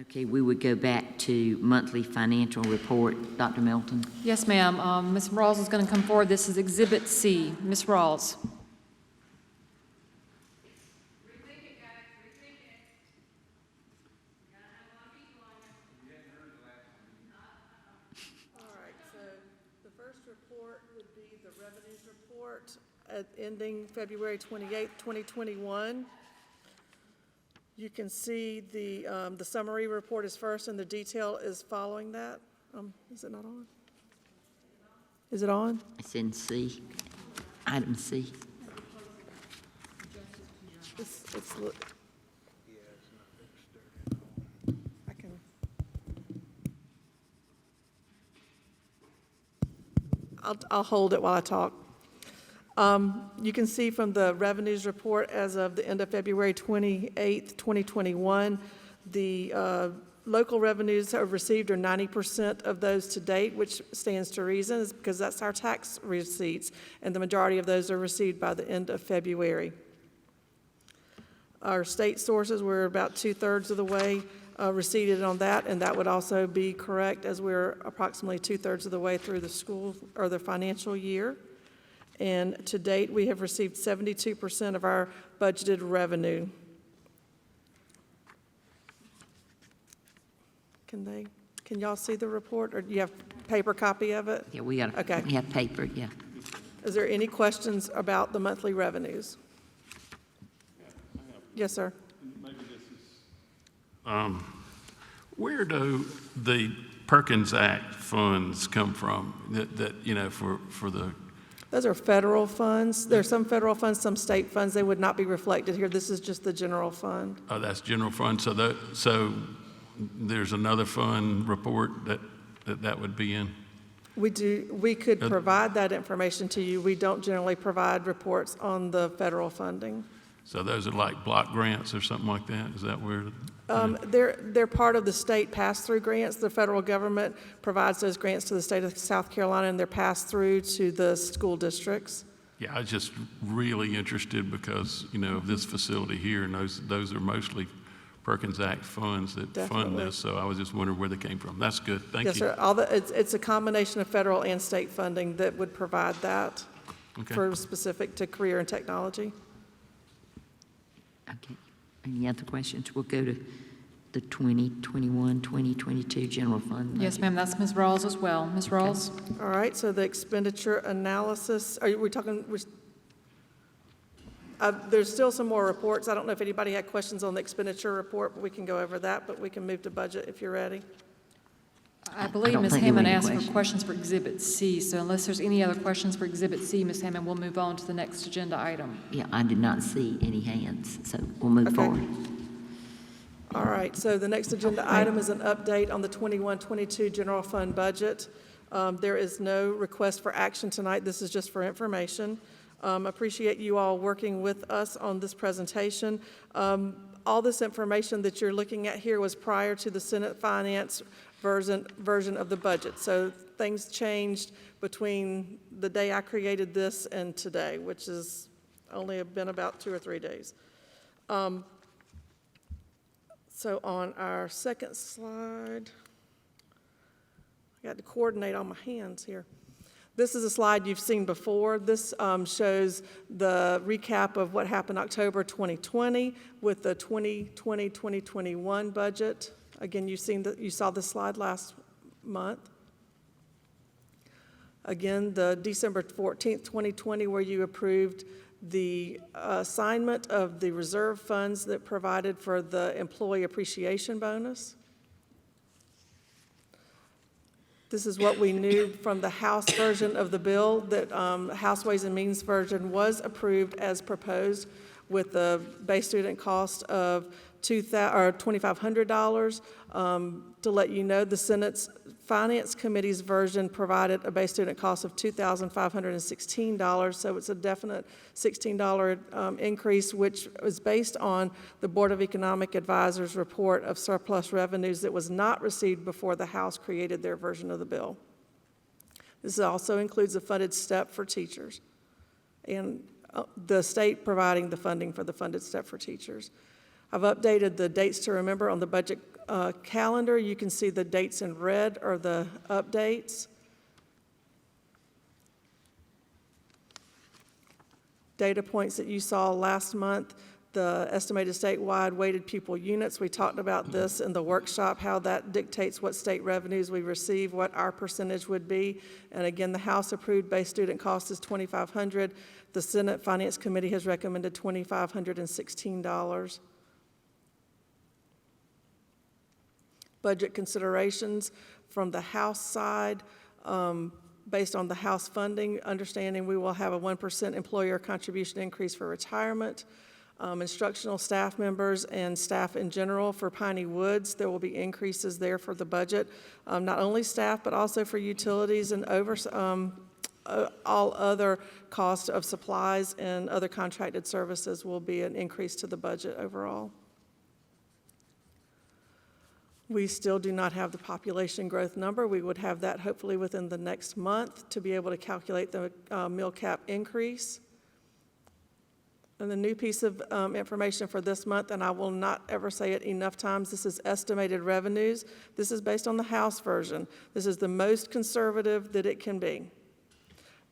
Okay, we would go back to monthly financial report. Dr. Melton? Yes, ma'am. Ms. Rawls is going to come forward. This is Exhibit C. Ms. Rawls. Ending February 28th, 2021. You can see the summary report is first and the detail is following that. Is it not on? Is it on? It's in C, item C. I can. I'll hold it while I talk. You can see from the revenues report as of the end of February 28th, 2021, the local revenues have received are 90% of those to date, which stands to reason, is because that's our tax receipts, and the majority of those are received by the end of February. Our state sources, we're about 2/3 of the way receipted on that, and that would also be correct as we're approximately 2/3 of the way through the school or the financial year. And to date, we have received 72% of our budgeted revenue. Can y'all see the report, or do you have a paper copy of it? Yeah, we got. Okay. We have paper. Yeah. Is there any questions about the monthly revenues? Yes, sir. Maybe this is. Where do the Perkins Act funds come from? That you know, for the. Those are federal funds. There's some federal funds, some state funds. They would not be reflected here. This is just the general fund. Oh, that's general fund. So there's another fund report that would be in. We do. We could provide that information to you. We don't generally provide reports on the federal funding. So those are like block grants or something like that? Is that where? They're part of the state pass-through grants. The federal government provides those grants to the state of South Carolina, and they're passed through to the school districts. Yeah, I was just really interested because, you know, of this facility here, and those are mostly Perkins Act funds that fund this, so I was just wondering where they came from. That's good. Thank you. Yes, sir. It's a combination of federal and state funding that would provide that for specific to career and technology. Okay. Any other questions? We'll go to the 2021, 2022 general fund budget. Yes, ma'am. That's Ms. Rawls as well. Ms. Rawls? All right, so the expenditure analysis, we talking, there's still some more reports. I don't know if anybody had questions on the expenditure report, but we can go over that, but we can move to budget if you're ready. I believe Ms. Hammond asked for questions for Exhibit C, so unless there's any other questions for Exhibit C, Ms. Hammond, we'll move on to the next agenda item. Yeah, I did not see any hands, so we'll move forward. All right, so the next agenda item is an update on the 21-22 general fund budget. There is no request for action tonight. This is just for information. Appreciate you all working with us on this presentation. All this information that you're looking at here was prior to the Senate Finance version of the budget. So things changed between the day I created this and today, which has only been about 2 or 3 days. So on our second slide, I got to coordinate all my hands here. This is a slide you've seen before. This shows the recap of what happened October 2020 with the 2020-2021 budget. Again, you saw this slide last month. Again, the December 14th, 2020, where you approved the assignment of the reserve funds that provided for the employee appreciation bonus. This is what we knew from the House version of the bill, that House Ways and Means version was approved as proposed with the base student cost of $2,500. To let you know, the Senate's Finance Committee's version provided a base student cost of $2,516, so it's a definite $16 increase, which was based on the Board of Economic Advisors report of surplus revenues that was not received before the House created their version of the bill. This also includes a funded step for teachers and the state providing the funding for the funded step for teachers. I've updated the dates to remember on the budget calendar, you can see the dates in red are the updates. Data points that you saw last month, the estimated statewide weighted pupil units. We talked about this in the workshop, how that dictates what state revenues we receive, what our percentage would be. And again, the House approved base student cost is $2,500. The Senate Finance Committee has recommended $2,516. Budget considerations from the House side, based on the House funding, understanding we will have a 1% employer contribution increase for retirement. Instructional staff members and staff in general for Piney Woods, there will be increases there for the budget. Not only staff, but also for utilities and all other costs of supplies and other contracted services will be an increase to the budget overall. We still do not have the population growth number. We would have that hopefully within the next month to be able to calculate the meal cap increase. And the new piece of information for this month, and I will not ever say it enough times, this is estimated revenues. This is based on the House version. This is the most conservative that it can be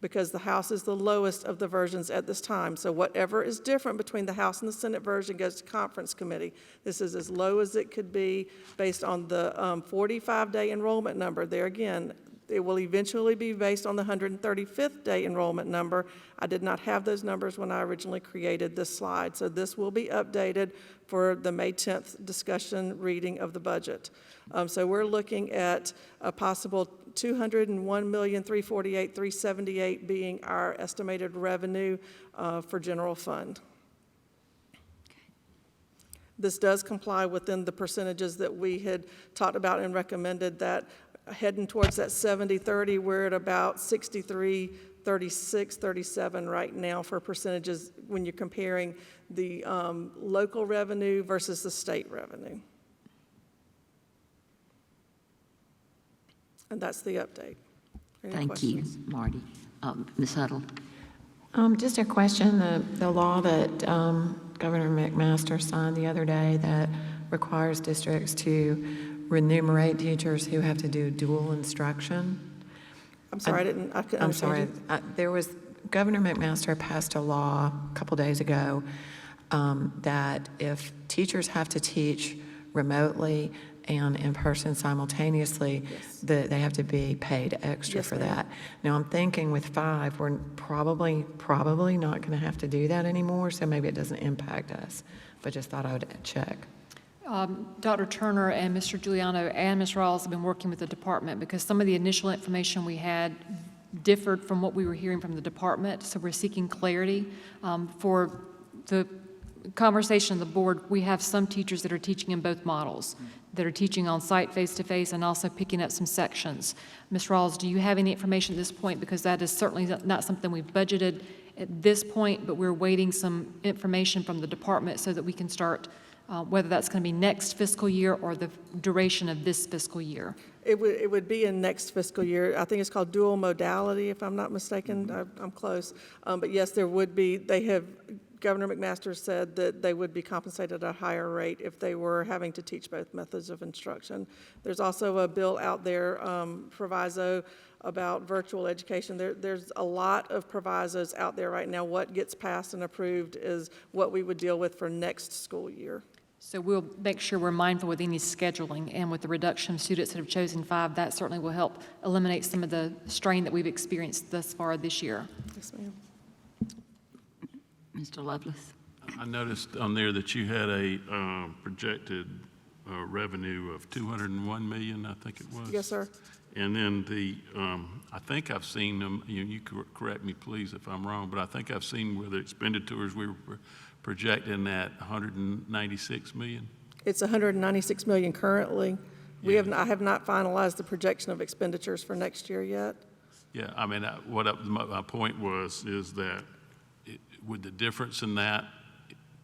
because the House is the lowest of the versions at this time. So whatever is different between the House and the Senate version goes to conference committee. This is as low as it could be based on the 45-day enrollment number. There again, it will eventually be based on the 135th day enrollment number. I did not have those numbers when I originally created this slide, so this will be updated for the May 10th discussion reading of the budget. So we're looking at a possible $201,348,378 being our estimated revenue for general fund. This does comply within the percentages that we had talked about and recommended, that heading towards that 70-30, we're at about 63, 36, 37 right now for percentages when you're comparing the local revenue versus the state revenue. And that's the update. Any Thank you, questions? Marty. Ms. Huddle? Just a question, the law that Governor McMaster signed the other day that requires districts to remunerate teachers who have to do dual instruction. I'm sorry, I couldn't understand you. Governor McMaster passed a law a couple days ago that if teachers have to teach remotely and in person simultaneously, Yes. they have to be paid extra Yes, for ma'am. that. Now, I'm thinking with 5, we're probably not going to have to do that anymore, so maybe it doesn't impact us, but just thought I would check. Dr. Turner and Mr. Giuliano and Ms. Rawls have been working with the department because some of the initial information we had differed from what we were hearing from the department, so we're seeking clarity. For the conversation of the board, we have some teachers that are teaching in both models, that are teaching on site face-to-face and also picking up some sections. Ms. Rawls, do you have any information at this point? Because that is certainly not something we've budgeted at this point, but we're waiting some information from the department so that we can start whether that's going to be next fiscal year or the duration of this fiscal year. It would be in next fiscal year. I think it's called dual modality, if I'm not mistaken. I'm close. But yes, there would be, Governor McMaster said that they would be compensated at a higher rate if they were having to teach both methods of instruction. There's also a bill out there, proviso, about virtual education. There's a lot of provisos out there right now. What gets passed and approved is what we would deal with for next school year. So we'll make sure we're mindful with any scheduling, and with the reduction of students that have chosen 5, that certainly will help eliminate some of the strain that we've experienced thus far this year. Yes, ma'am. Mr. Lovelace? I noticed on there that you had a projected revenue of $201 million, I think it was. Yes, sir. And then I think I've seen them, you correct me please if I'm wrong, but I think I've seen where the expenditures we were projecting at $196 million. It's $196 million currently. I have not finalized the projection of expenditures for next year yet. Yeah, I mean, my point is that would the difference in that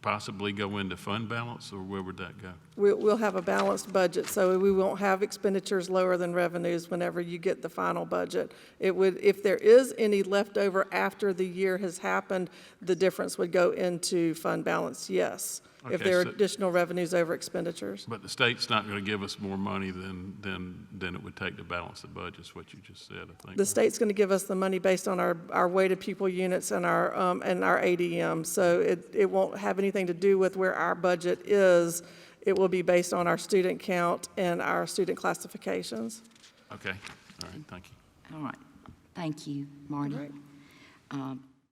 possibly go into fund balance, or where would that go? We'll have a balanced budget, so we won't have expenditures lower than revenues whenever you get the final budget. It would, if there is any leftover after the year has happened, the difference would go into fund balance, yes. if Okay, there are so- additional revenues over expenditures. But the state's not going to give us more money than it would take to balance the budget, is what you just said, I think. The state's going to give us the money based on our weighted pupil units and our ADM. So it won't have anything to do with where our budget is. It will be based on our student count and our student classifications. Okay, all right, thank you. All right. Thank you, Marty. All right.